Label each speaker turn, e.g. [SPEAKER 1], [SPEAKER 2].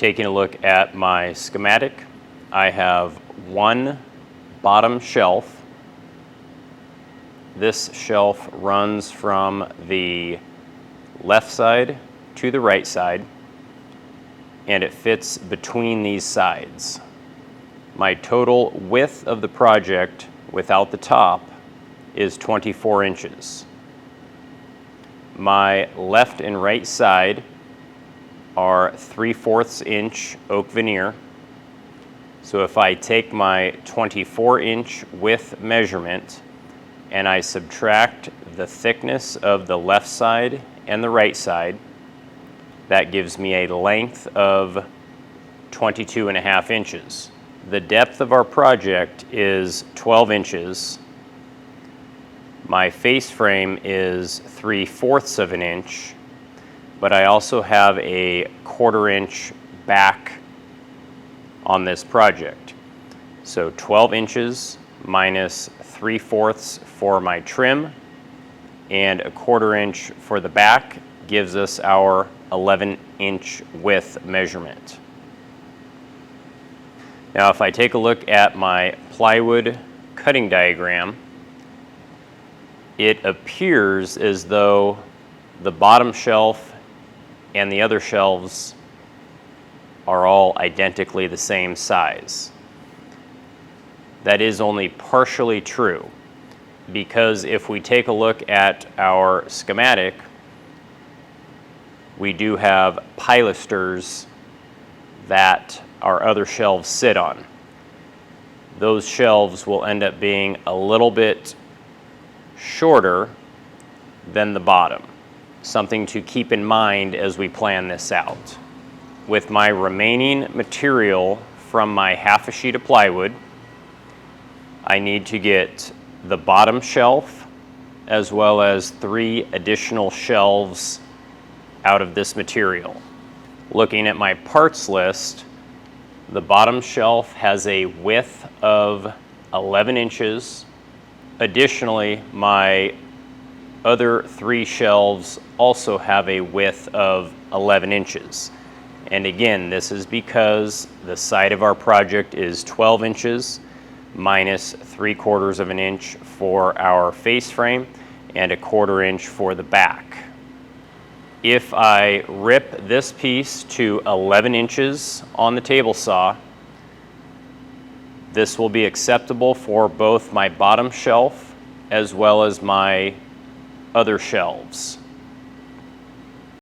[SPEAKER 1] Taking a look at my schematic, I have one bottom shelf. This shelf runs from the left side to the right side, and it fits between these sides. My total width of the project without the top is 24 inches. My left and right side are 3/4 inch oak veneer. So if I take my 24-inch width measurement and I subtract the thickness of the left side and the right side, that gives me a length of 22.5 inches. The depth of our project is 12 inches. My face frame is 3/4 of an inch, but I also have a 1/4 inch back on this project. So 12 inches minus 3/4 for my trim and a 1/4 inch for the back gives us our 11-inch width measurement. Now if I take a look at my plywood cutting diagram, it appears as though the bottom shelf and the other shelves are all identically the same size. That is only partially true, because if we take a look at our schematic, we do have pilasters that our other shelves sit on. Those shelves will end up being a little bit shorter than the bottom. Something to keep in mind as we plan this out. With my remaining material from my half a sheet of plywood, I need to get the bottom shelf as well as 3 additional shelves out of this material. Looking at my parts list, the bottom shelf has a width of 11 inches. Additionally, my other 3 shelves also have a width of 11 inches. And again, this is because the side of our project is 12 inches minus 3/4 of an inch for our face frame and a 1/4 inch for the back. If I rip this piece to 11 inches on the table saw, this will be acceptable for both my bottom shelf as well as my other shelves.